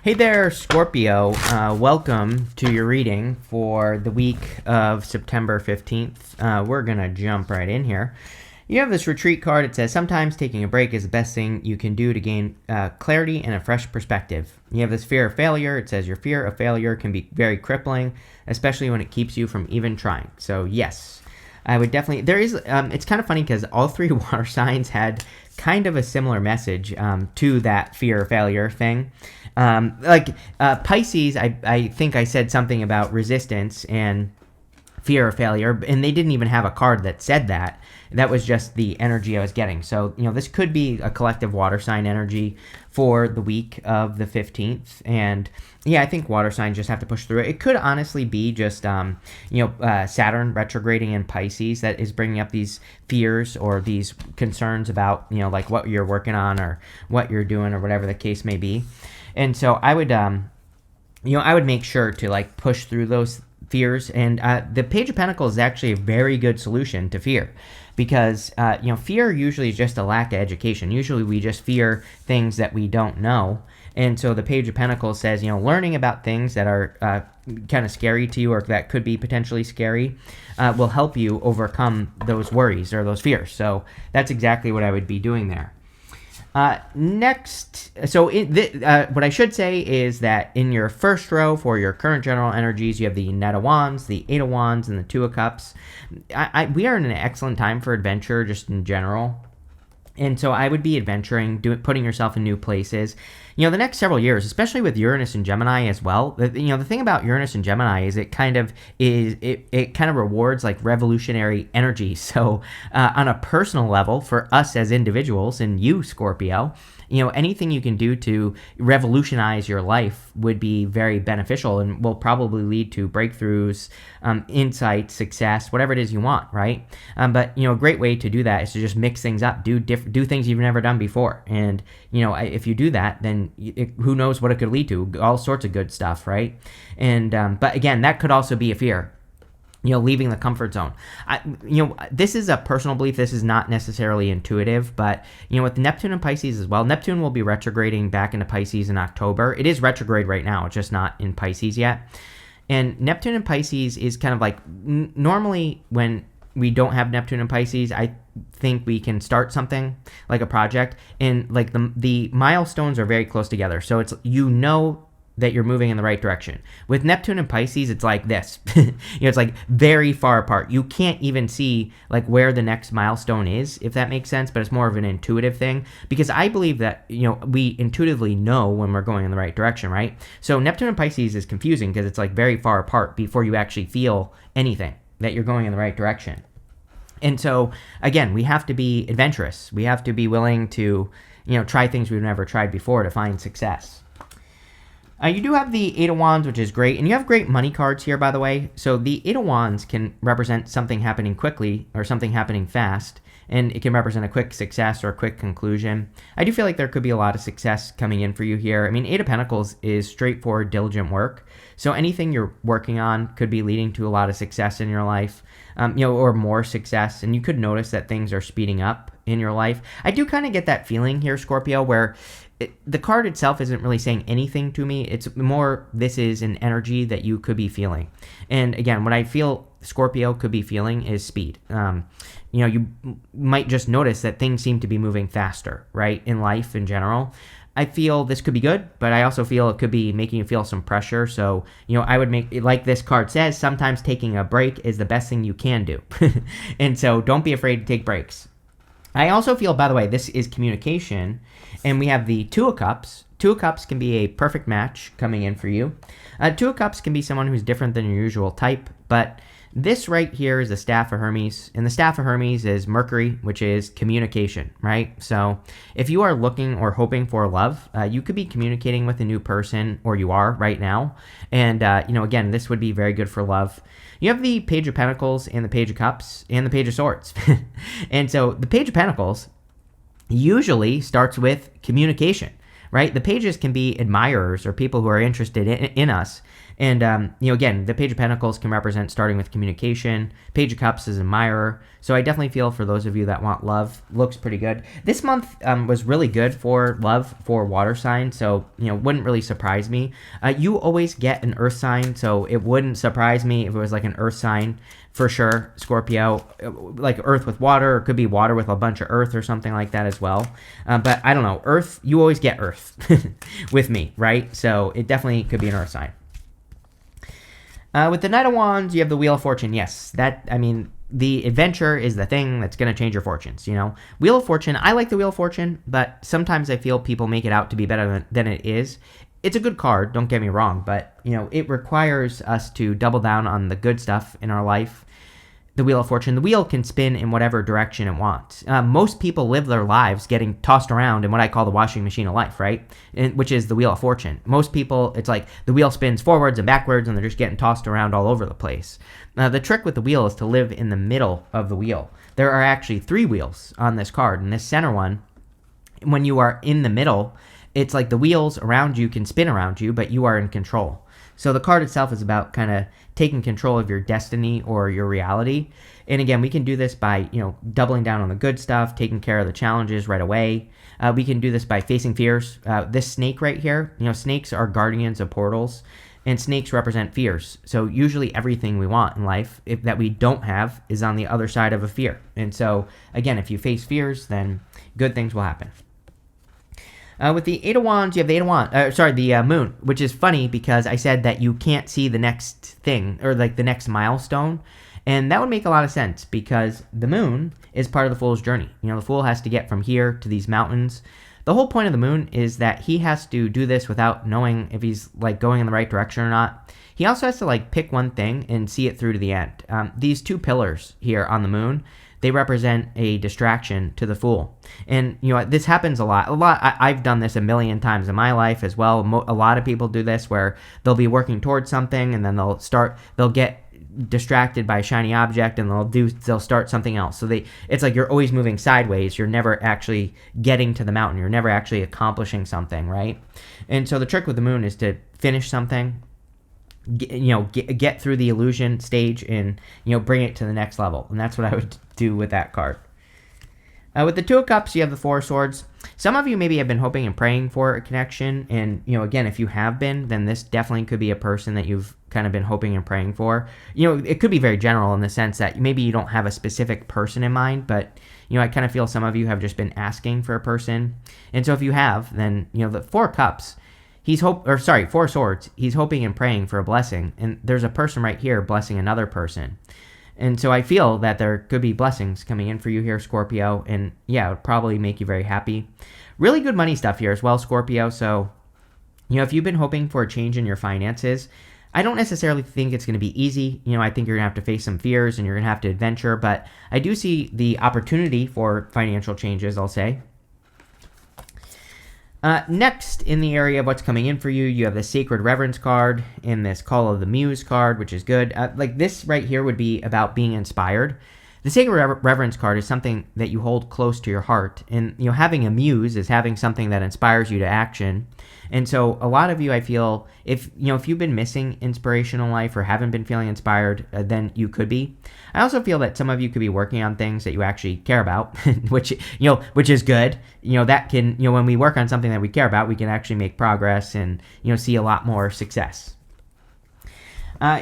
Hey there, Scorpio. Welcome to your reading for the week of September 15th. We're going to jump right in here. You have this retreat card. It says, sometimes taking a break is the best thing you can do to gain clarity and a fresh perspective. You have this fear of failure. It says your fear of failure can be very crippling, especially when it keeps you from even trying. So yes, I would definitely, it's kind of funny because all three water signs had kind of a similar message to that fear of failure thing. Pisces, I think I said something about resistance and fear of failure, and they didn't even have a card that said that. That was just the energy I was getting. So, this could be a collective water sign energy for the week of the 15th. And yeah, I think water signs just have to push through it. It could honestly be just, Saturn retrograding in Pisces that is bringing up these fears or these concerns about, like what you're working on or what you're doing or whatever the case may be. And so I would, I would make sure to push through those fears. And the Page of Pentacles is actually a very good solution to fear, because fear usually is just a lack of education. Usually we just fear things that we don't know. And so the Page of Pentacles says, learning about things that are kind of scary to you or that could be potentially scary will help you overcome those worries or those fears. So that's exactly what I would be doing there. Next, so what I should say is that in your first row for your current general energies, you have the Knight of Wands, the Eight of Wands, and the Two of Cups. We are in an excellent time for adventure just in general. And so I would be adventuring, putting yourself in new places. The next several years, especially with Uranus and Gemini as well. The thing about Uranus and Gemini is it kind of rewards revolutionary energy. So on a personal level, for us as individuals and you, Scorpio, anything you can do to revolutionize your life would be very beneficial and will probably lead to breakthroughs, insight, success, whatever it is you want, right? But a great way to do that is to just mix things up, do things you've never done before. And, if you do that, then who knows what it could lead to, all sorts of good stuff, right? And, but again, that could also be a fear. Leaving the comfort zone. This is a personal belief. This is not necessarily intuitive, but, with Neptune and Pisces as well, Neptune will be retrograding back into Pisces in October. It is retrograde right now. It's just not in Pisces yet. And Neptune and Pisces is kind of normally when we don't have Neptune and Pisces, I think we can start something like a project, and the milestones are very close together. So it's, that you're moving in the right direction. With Neptune and Pisces, it's like this. It's very far apart. You can't even see where the next milestone is, if that makes sense, but it's more of an intuitive thing, because I believe that, we intuitively know when we're going in the right direction, right? So Neptune and Pisces is confusing because it's very far apart before you actually feel anything that you're going in the right direction. And so, again, we have to be adventurous. We have to be willing to, try things we've never tried before to find success. You do have the Eight of Wands, which is great. And you have great money cards here, by the way. So the Eight of Wands can represent something happening quickly or something happening fast. And it can represent a quick success or a quick conclusion. I do feel like there could be a lot of success coming in for you here. I mean, Eight of Pentacles is straightforward, diligent work. So anything you're working on could be leading to a lot of success in your life, or more success. And you could notice that things are speeding up in your life. I do kind of get that feeling here, Scorpio, where the card itself isn't really saying anything to me. It's more, this is an energy that you could be feeling. And again, what I feel Scorpio could be feeling is speed. You might just notice that things seem to be moving faster, right, in life in general. I feel this could be good, but I also feel it could be making you feel some pressure. So, I would make, like this card says, sometimes taking a break is the best thing you can do. And so don't be afraid to take breaks. I also feel, by the way, this is communication, and we have the Two of Cups. Two of Cups can be a perfect match coming in for you. Two of Cups can be someone who's different than your usual type, but this right here is the Staff of Hermes, and the Staff of Hermes is Mercury, which is communication, right? So if you are looking or hoping for love, you could be communicating with a new person, or you are right now, and, again, this would be very good for love. You have the Page of Pentacles and the Page of Cups and the Page of Swords. And so the Page of Pentacles usually starts with communication, right? The pages can be admirers or people who are interested in us. And, again, the Page of Pentacles can represent starting with communication. Page of Cups is an admirer. So I definitely feel for those of you that want love, looks pretty good. This month was really good for love for water signs, so, wouldn't really surprise me. You always get an earth sign, so it wouldn't surprise me if it was like an earth sign for sure, Scorpio. Like earth with water, or it could be water with a bunch of earth or something like that as well. But I don't know, earth, you always get earth with me, right? So it definitely could be an earth sign. With the Knight of Wands, you have the Wheel of Fortune. Yes, the adventure is the thing that's going to change your fortunes, Wheel of Fortune, I like the Wheel of Fortune, but sometimes I feel people make it out to be better than it is. It's a good card, don't get me wrong, but, it requires us to double down on the good stuff in our life. The Wheel of Fortune, the wheel can spin in whatever direction it wants. Most people live their lives getting tossed around in what I call the washing machine of life, right? Which is the Wheel of Fortune. Most people, it's like the wheel spins forwards and backwards, and they're just getting tossed around all over the place. The trick with the wheel is to live in the middle of the wheel. There are actually 3 wheels on this card, and this center one, when you are in the middle, it's like the wheels around you can spin around you, but you are in control. So the card itself is about kind of taking control of your destiny or your reality. And again, we can do this by, doubling down on the good stuff, taking care of the challenges right away. We can do this by facing fears. This snake right here, snakes are guardians of portals, and snakes represent fears. So usually everything we want in life that we don't have is on the other side of a fear. And so again, if you face fears, then good things will happen. With the Eight of Wands, you have the the Moon, which is funny because I said that you can't see the next thing or like the next milestone. And that would make a lot of sense because the Moon is part of the Fool's journey. The Fool has to get from here to these mountains. The whole point of the Moon is that he has to do this without knowing if he's like going in the right direction or not. He also has to like pick one thing and see it through to the end. These 2 pillars here on the Moon, they represent a distraction to the Fool. And, this happens a lot. I've done this a million times in my life as well. A lot of people do this where they'll be working towards something and then they'll get distracted by a shiny object and they'll start something else. So it's like you're always moving sideways. You're never actually getting to the mountain. You're never actually accomplishing something, right? And so the trick with the Moon is to finish something, get through the illusion stage and, bring it to the next level. And that's what I would do with that card. With the Two of Cups, you have the Four of Swords. Some of you maybe have been hoping and praying for a connection. And, again, if you have been, then this definitely could be a person that you've kind of been hoping and praying for. It could be very general in the sense that maybe you don't have a specific person in mind, but, I kind of feel some of you have just been asking for a person. And so if you have, then, the Four of Cups, Four of Swords, he's hoping and praying for a blessing. And there's a person right here blessing another person. And so I feel that there could be blessings coming in for you here, Scorpio. And yeah, it would probably make you very happy. Really good money stuff here as well, Scorpio. So, if you've been hoping for a change in your finances, I don't necessarily think it's going to be easy. I think you're going to have to face some fears and you're going to have to adventure. But I do see the opportunity for financial changes, I'll say. Next, in the area of what's coming in for you, you have the Sacred Reverence card and this Call of the Muse card, which is good. Like this right here would be about being inspired. The Sacred Reverence card is something that you hold close to your heart. And, having a muse is having something that inspires you to action. And so a lot of you, I feel, if you've been missing inspiration in life or haven't been feeling inspired, then you could be. I also feel that some of you could be working on things that you actually care about, which is good. That can, when we work on something that we care about, we can actually make progress and, see a lot more success.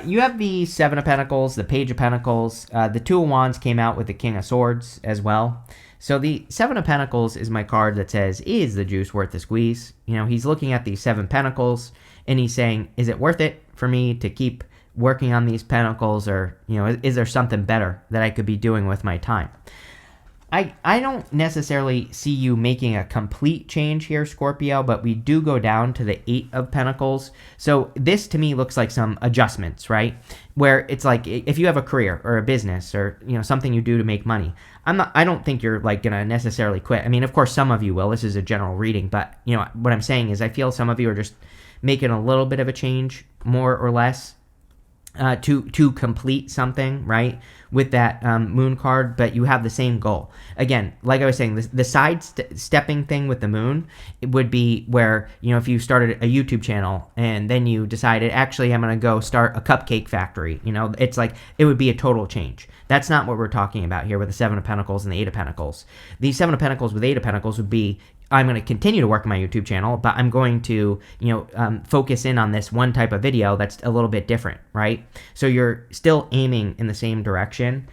You have the Seven of Pentacles, the Page of Pentacles. The Two of Wands came out with the King of Swords as well. So the Seven of Pentacles is my card that says, is the juice worth the squeeze? He's looking at the Seven Pentacles and he's saying, is it worth it for me to keep working on these pentacles, or, is there something better that I could be doing with my time? I don't necessarily see you making a complete change here, Scorpio, but we do go down to the Eight of Pentacles. So this to me looks like some adjustments, right? Where it's like if you have a career or a business or, something you do to make money, I don't think you're like going to necessarily quit. I mean, of course, some of you will. This is a general reading, but, what I'm saying is I feel some of you are just making a little bit of a change, more or less. to complete something, right, with that moon card, but you have the same goal. Again, like I was saying, the stepping thing with the moon, it would be where, if you started a YouTube channel and then you decided, actually, I'm going to go start a cupcake factory, it's like, it would be a total change. That's not what we're talking about here with the Seven of Pentacles and the Eight of Pentacles. The Seven of Pentacles with Eight of Pentacles would be, I'm going to continue to work on my YouTube channel, but I'm going to, focus in on this one type of video that's a little bit different, right? So you're still aiming in the same direction.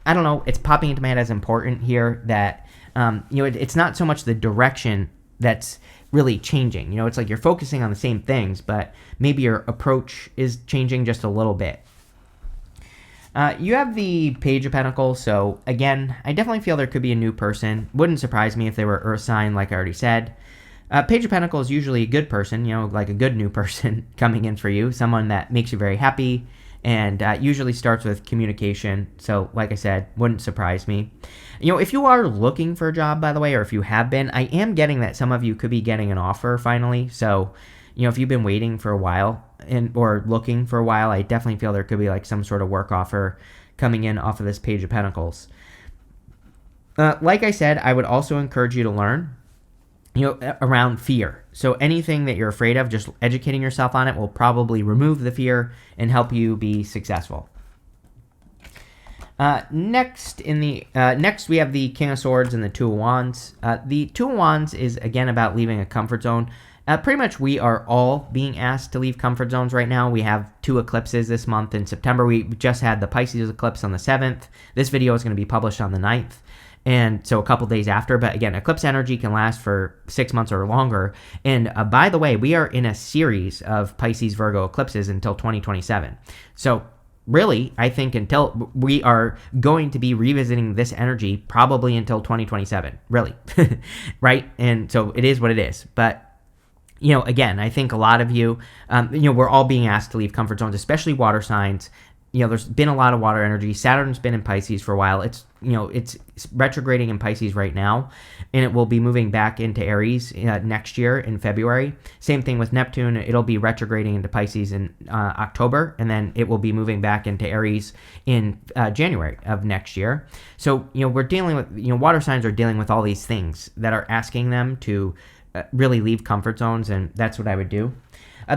I don't know. It's popping into my head as important here that, it's not so much the direction that's really changing. It's like you're focusing on the same things, but maybe your approach is changing just a little bit. You have the Page of Pentacles, so again, I definitely feel there could be a new person. Wouldn't surprise me if they were Earth sign, like I already said. Page of Pentacles is usually a good person, like a good new person coming in for you, someone that makes you very happy, and usually starts with communication. So, like I said, wouldn't surprise me. If you are looking for a job, by the way, or if you have been, I am getting that some of you could be getting an offer finally. So, if you've been waiting for a while or looking for a while, I definitely feel there could be like some sort of work offer coming in off of this Page of Pentacles. Like I said, I would also encourage you to learn, around fear. So anything that you're afraid of, just educating yourself on it will probably remove the fear and help you be successful. Next we have the King of Swords and the Two of Wands. The Two of Wands is again about leaving a comfort zone. Pretty much we are all being asked to leave comfort zones right now. We have 2 eclipses this month in September. We just had the Pisces eclipse on the 7th. This video is going to be published on the 9th. And so a couple days after. But again, eclipse energy can last for 6 months or longer. And by the way, we are in a series of Pisces Virgo eclipses until 2027. So really, I think until we are going to be revisiting this energy probably until 2027. Really. Right? And so it is what it is. But again, I think a lot of you, we're all being asked to leave comfort zones, especially water signs. There's been a lot of water energy. Saturn's been in Pisces for a while. It's retrograding in Pisces right now, and it will be moving back into Aries next year in February. Same thing with Neptune. It'll be retrograding into Pisces in October, and then it will be moving back into Aries in January of next year. So, we're dealing with, water signs are dealing with all these things that are asking them to really leave comfort zones, and that's what I would do.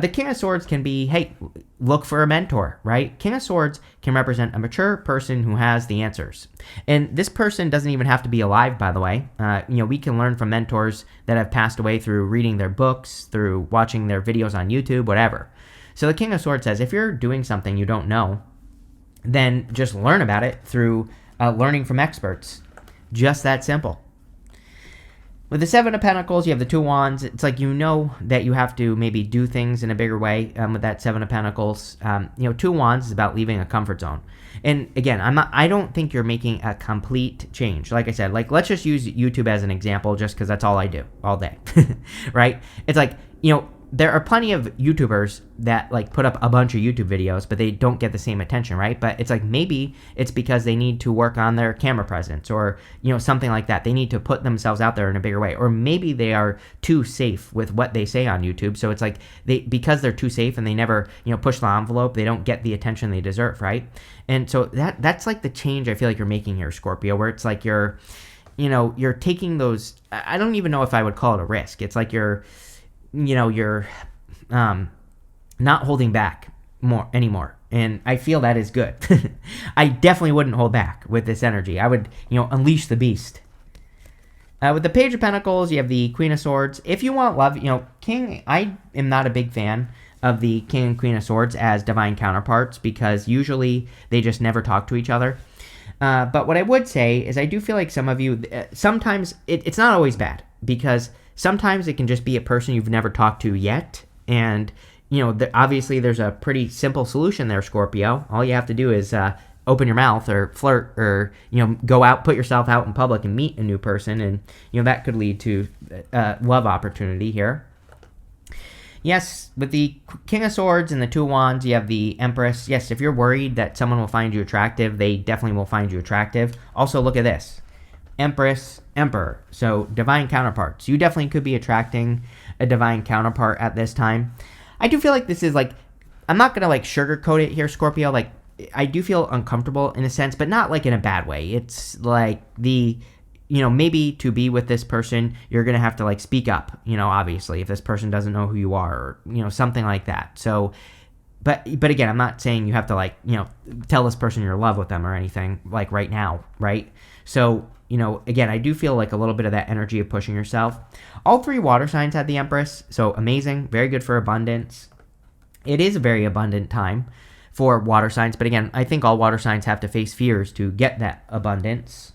The King of Swords can be, hey, look for a mentor, right? King of Swords can represent a mature person who has the answers. And this person doesn't even have to be alive, by the way. We can learn from mentors that have passed away through reading their books, through watching their videos on YouTube, whatever. So the King of Swords says, if you're doing something you don't know, then just learn about it through learning from experts. Just that simple. With the Seven of Pentacles, you have the Two of Wands. It's like that you have to maybe do things in a bigger way with that Seven of Pentacles. Two of Wands is about leaving a comfort zone. And again, I don't think you're making a complete change. Like I said, let's just use YouTube as an example just because that's all I do all day, right? It's like, there are plenty of YouTubers that put up a bunch of YouTube videos, but they don't get the same attention, right? But it's like maybe it's because they need to work on their camera presence or, something like that. They need to put themselves out there in a bigger way. Or maybe they are too safe with what they say on YouTube. So it's like because they're too safe and they never, push the envelope, they don't get the attention they deserve, right? And so that's like the change I feel like you're making here, Scorpio, where it's like you're taking those, I don't even know if I would call it a risk. It's like you're not holding back anymore. And I feel that is good. I definitely wouldn't hold back with this energy. I would, unleash the beast. With the Page of Pentacles, you have the Queen of Swords. If you want love, I am not a big fan of the King and Queen of Swords as divine counterparts because usually they just never talk to each other. But what I would say is I do feel like some of you, sometimes it's not always bad because sometimes it can just be a person you've never talked to yet. And, obviously there's a pretty simple solution there, Scorpio. All you have to do is open your mouth or flirt or, go out, put yourself out in public and meet a new person. And, that could lead to love opportunity here. Yes, with the King of Swords and the Two of Wands, you have the Empress. Yes, if you're worried that someone will find you attractive, they definitely will find you attractive. Also, look at this. Empress, Emperor. So, divine counterparts. You definitely could be attracting a divine counterpart at this time. I do feel like this is I'm not going to like sugarcoat it here, Scorpio. Like, I do feel uncomfortable in a sense, but not like in a bad way. It's like maybe to be with this person, you're going to have to like speak up, obviously, if this person doesn't know who you are, or, something like that. So, but again, I'm not saying you have to like, tell this person you're in love with them or anything like right now, right? So, again, I do feel like a little bit of that energy of pushing yourself. All 3 water signs had the Empress, so amazing, very good for abundance. It is a very abundant time for water signs, but again, I think all water signs have to face fears to get that abundance.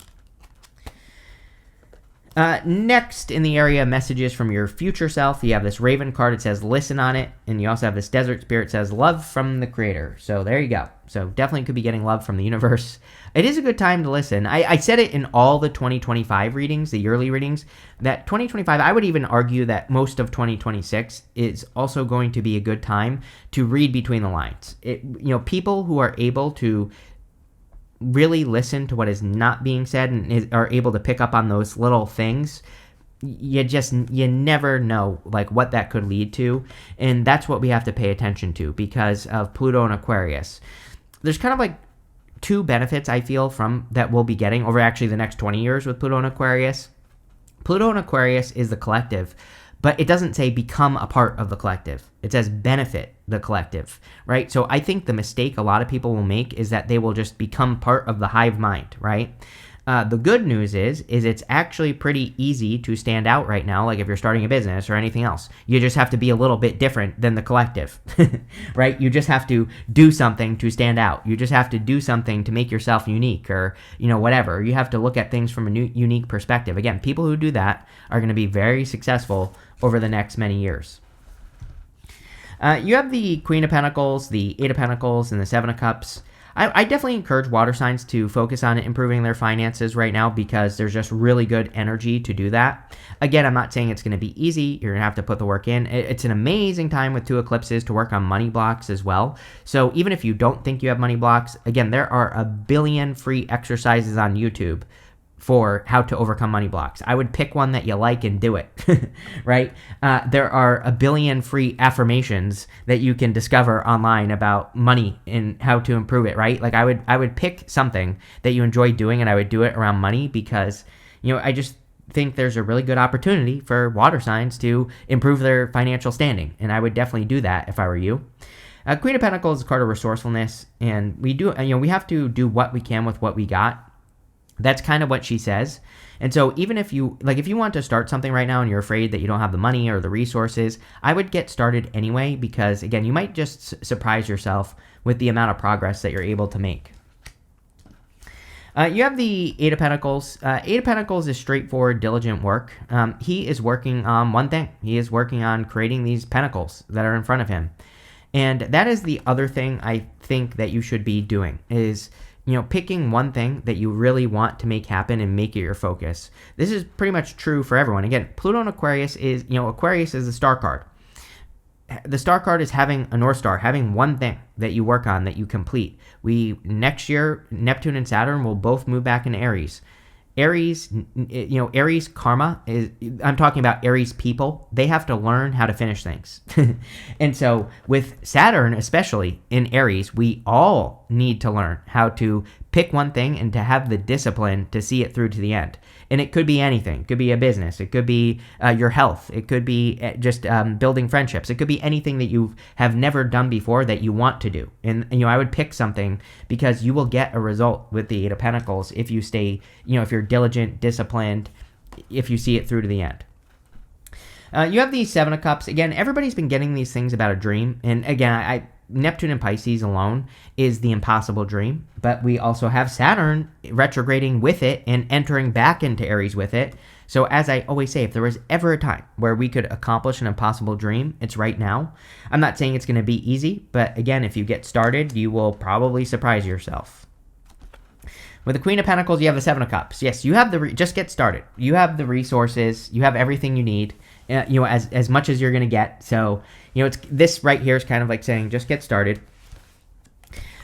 Next in the area, messages from your future self. You have this Raven card. It says listen on it. And you also have this Desert Spirit. It says love from the creator. So there you go. So definitely could be getting love from the universe. It is a good time to listen. I said it in all the 2025 readings, the yearly readings, that 2025, I would even argue that most of 2026 is also going to be a good time to read between the lines. People who are able to really listen to what is not being said and are able to pick up on those little things, you never know like what that could lead to. And that's what we have to pay attention to because of Pluto and Aquarius. There's kind of like 2 benefits I feel from that we'll be getting over actually the next 20 years with Pluto and Aquarius. Pluto and Aquarius is the collective, but it doesn't say become a part of the collective. It says benefit the collective, right? So I think the mistake a lot of people will make is that they will just become part of the hive mind, right? The good news is it's actually pretty easy to stand out right now, like if you're starting a business or anything else. You just have to be a little bit different than the collective, right? You just have to do something to stand out. You just have to do something to make yourself unique or, whatever. You have to look at things from a new, unique perspective. Again, people who do that are going to be very successful over the next many years. You have the Queen of Pentacles, the 8 of Pentacles, and the 7 of Cups. I definitely encourage water signs to focus on improving their finances right now because there's just really good energy to do that. Again, I'm not saying it's going to be easy. You're going to have to put the work in. It's an amazing time with 2 eclipses to work on money blocks as well. So even if you don't think you have money blocks, again, there are a billion free exercises on YouTube for how to overcome money blocks. I would pick one that you like and do it, right? There are a billion free affirmations that you can discover online about money and how to improve it, right? Like I would pick something that you enjoy doing and I would do it around money because, I just think there's a really good opportunity for water signs to improve their financial standing. And I would definitely do that if I were you. Queen of Pentacles is a card of resourcefulness. And we have to do what we can with what we got. That's kind of what she says. And so even if you want to start something right now and you're afraid that you don't have the money or the resources, I would get started anyway because, again, you might just surprise yourself with the amount of progress that you're able to make. You have the 8 of Pentacles. 8 of Pentacles is straightforward, diligent work. He is working on one thing. He is working on creating these pentacles that are in front of him. And that is the other thing I think that you should be doing is picking one thing that you really want to make happen and make it your focus. This is pretty much true for everyone. Again, Pluto and Aquarius is the star card. The star card is having a North Star, having one thing that you work on, that you complete. Next year, Neptune and Saturn will both move back into Aries. Aries karma is, I'm talking about Aries people. They have to learn how to finish things. And so with Saturn, especially in Aries, we all need to learn how to pick one thing and to have the discipline to see it through to the end. And it could be anything. It could be a business. It could be your health. It could be just building friendships. It could be anything that you have never done before that you want to do. And, I would pick something because you will get a result with the 8 of Pentacles if you stay, if you're diligent, disciplined, if you see it through to the end. You have the 7 of Cups. Again, everybody's been getting these things about a dream. And again, Neptune and Pisces alone is the impossible dream, but we also have Saturn retrograding with it and entering back into Aries with it. So as I always say, if there was ever a time where we could accomplish an impossible dream, it's right now. I'm not saying it's going to be easy, but again, if you get started, you will probably surprise yourself. With the Queen of Pentacles, you have the 7 of Cups. Yes, you have just get started. You have the resources. You have everything you need, as much as you're going to get. So, this right here is kind of like saying, just get started.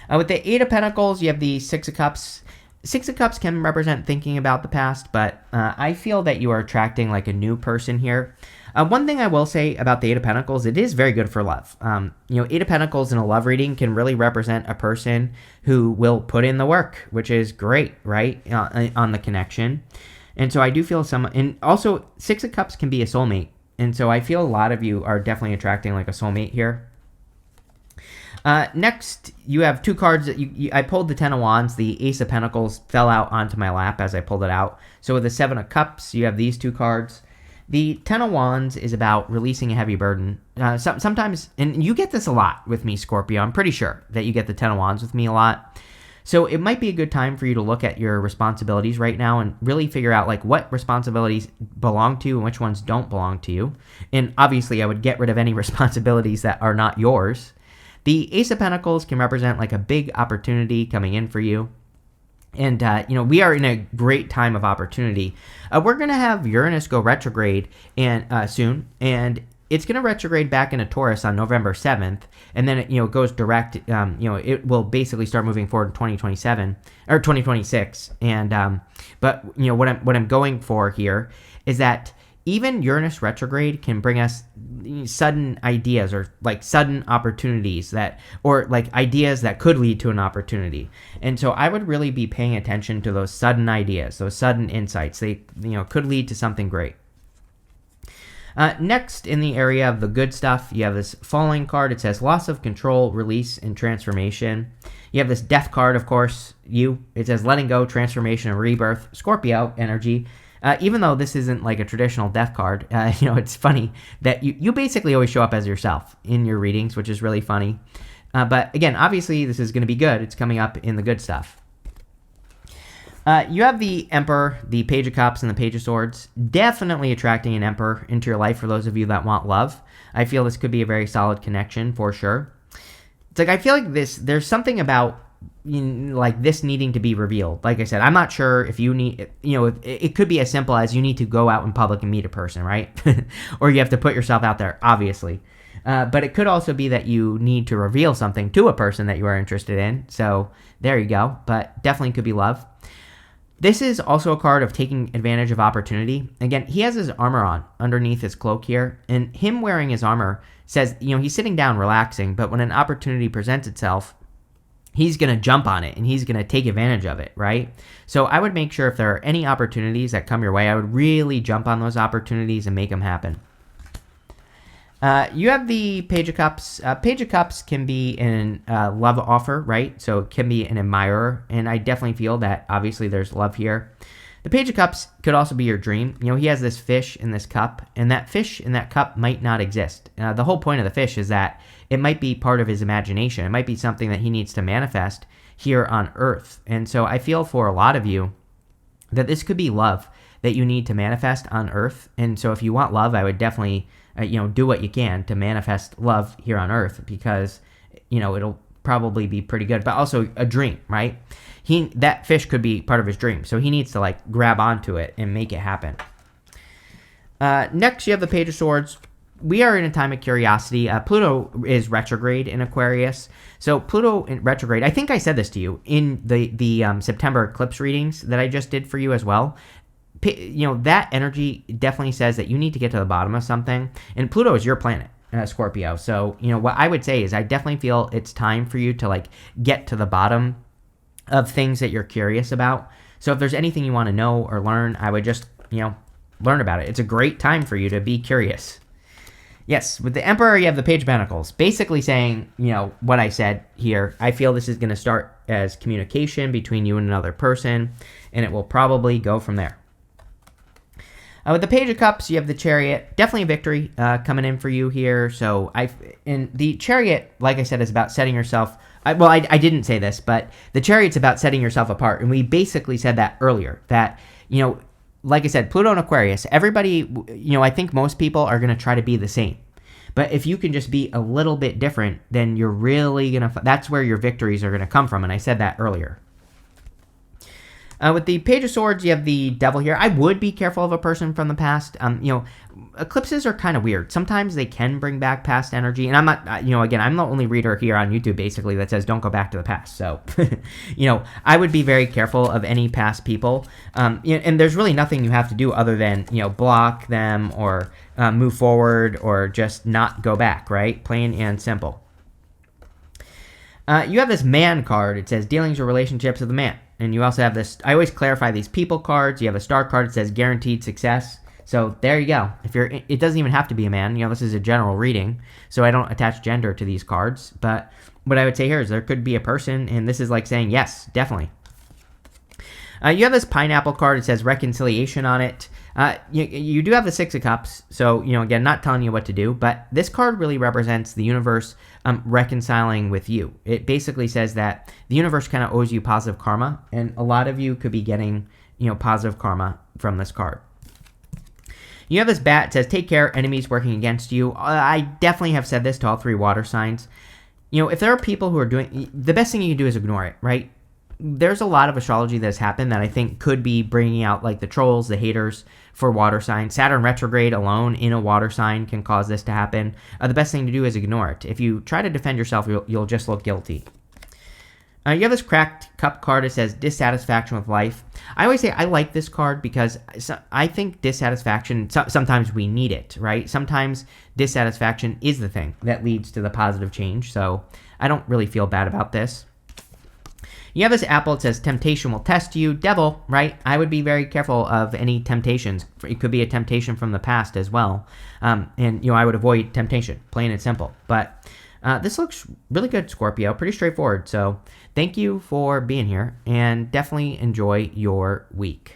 With the 8 of Pentacles, you have the 6 of Cups. Six of Cups can represent thinking about the past, but I feel that you are attracting like a new person here. One thing I will say about the Eight of Pentacles, it is very good for love. Eight of Pentacles in a love reading can really represent a person who will put in the work, which is great, right, on the connection. And so I do feel and also Six of Cups can be a soulmate. And so I feel a lot of you are definitely attracting like a soulmate here. Next, you have two cards that I pulled the Ten of Wands. The Ace of Pentacles fell out onto my lap as I pulled it out. So with the Seven of Cups, you have these two cards. The Ten of Wands is about releasing a heavy burden. Sometimes, and you get this a lot with me, Scorpio. I'm pretty sure that you get the Ten of Wands with me a lot. So it might be a good time for you to look at your responsibilities right now and really figure out like what responsibilities belong to you and which ones don't belong to you. And obviously, I would get rid of any responsibilities that are not yours. The Ace of Pentacles can represent like a big opportunity coming in for you. And, we are in a great time of opportunity. We're going to have Uranus go retrograde soon, and it's going to retrograde back into Taurus on November 7th, and then it goes direct. It will basically start moving forward in 2027 or 2026. And but what I'm going for here is that even Uranus retrograde can bring us sudden ideas or like sudden opportunities or like ideas that could lead to an opportunity. And so I would really be paying attention to those sudden ideas, those sudden insights. They, could lead to something great. Next, in the area of the good stuff, you have this Falling card. It says loss of control, release, and transformation. You have this Death card, of course. It says letting go, transformation, and rebirth. Scorpio energy. Even though this isn't like a traditional death card, it's funny that you basically always show up as yourself in your readings, which is really funny. But again, obviously, this is going to be good. It's coming up in the good stuff. You have the Emperor, the Page of Cups, and the Page of Swords. Definitely attracting an Emperor into your life for those of you that want love. I feel this could be a very solid connection for sure. It's like I feel like there's something about like this needing to be revealed. Like I said, I'm not sure if you need, it could be as simple as you need to go out in public and meet a person, right? Or you have to put yourself out there, obviously. But it could also be that you need to reveal something to a person that you are interested in. So there you go. But definitely could be love. This is also a card of taking advantage of opportunity. Again, he has his armor on underneath his cloak here. And him wearing his armor says, he's sitting down relaxing. But when an opportunity presents itself, he's going to jump on it and he's going to take advantage of it, right? So I would make sure if there are any opportunities that come your way, I would really jump on those opportunities and make them happen. You have the Page of Cups. Page of Cups can be an love offer, right? So it can be an admirer, and I definitely feel that obviously there's love here. The Page of Cups could also be your dream. He has this fish in this cup, and that fish in that cup might not exist. The whole point of the fish is that it might be part of his imagination. It might be something that he needs to manifest here on Earth. And so I feel for a lot of you that this could be love that you need to manifest on Earth. And so if you want love, I would definitely, do what you can to manifest love here on Earth because, it'll probably be pretty good. But also a dream, right? That fish could be part of his dream. So he needs to like grab onto it and make it happen. Next, you have the Page of Swords. We are in a time of curiosity. Pluto is retrograde in Aquarius. So Pluto in retrograde, I think I said this to you in the September eclipse readings that I just did for you as well. That energy definitely says that you need to get to the bottom of something. And Pluto is your planet, Scorpio. So, what I would say is I definitely feel it's time for you to like get to the bottom of things that you're curious about. So if there's anything you want to know or learn, I would just, learn about it. It's a great time for you to be curious. Yes, with the Emperor, you have the Page of Pentacles. Basically saying, what I said here. I feel this is going to start as communication between you and another person, and it will probably go from there. With the Page of Cups, you have the Chariot. Definitely a victory coming in for you here. So, in the Chariot, like I said, is about setting yourself... I didn't say this, but the Chariot's about setting yourself apart. And we basically said that earlier, that, like I said, Pluto and Aquarius, everybody, I think most people are going to try to be the same. But if you can just be a little bit different, then you're really going to, that's where your victories are going to come from. And I said that earlier. With the Page of Swords, you have the Devil here. I would be careful of a person from the past. Eclipses are kind of weird. Sometimes they can bring back past energy, and I'm not, again, I'm the only reader here on YouTube basically that says don't go back to the past. So, I would be very careful of any past people. And there's really nothing you have to do other than, block them or move forward or just not go back, right? Plain and simple. You have this Man card. It says dealings or relationships with the man. And you also have this, I always clarify these people cards. You have a Star card. It says guaranteed success. So there you go. It doesn't even have to be a man. This is a general reading, so I don't attach gender to these cards. But what I would say here is there could be a person, and this is like saying yes, definitely. You have this Pineapple card. It says reconciliation on it. You do have the Six of Cups, so, again, not telling you what to do, but this card really represents the universe reconciling with you. It basically says that the universe kind of owes you positive karma, and a lot of you could be getting, positive karma from this card. You have this Bat. It says, take care, enemies working against you. I definitely have said this to all three water signs. If there are people who are doing, the best thing you can do is ignore it, right? There's a lot of astrology that has happened that I think could be bringing out like the trolls, the haters for water signs. Saturn retrograde alone in a water sign can cause this to happen. The best thing to do is ignore it. If you try to defend yourself, you'll just look guilty. You have this Cracked Cup card. It says dissatisfaction with life. I always say I like this card because I think dissatisfaction, sometimes we need it, right? Sometimes dissatisfaction is the thing that leads to the positive change. So I don't really feel bad about this. You have this Apple. It says temptation will test you. Devil, right? I would be very careful of any temptations. It could be a temptation from the past as well. And I would avoid temptation, plain and simple. But this looks really good, Scorpio. Pretty straightforward. So thank you for being here, and definitely enjoy your week.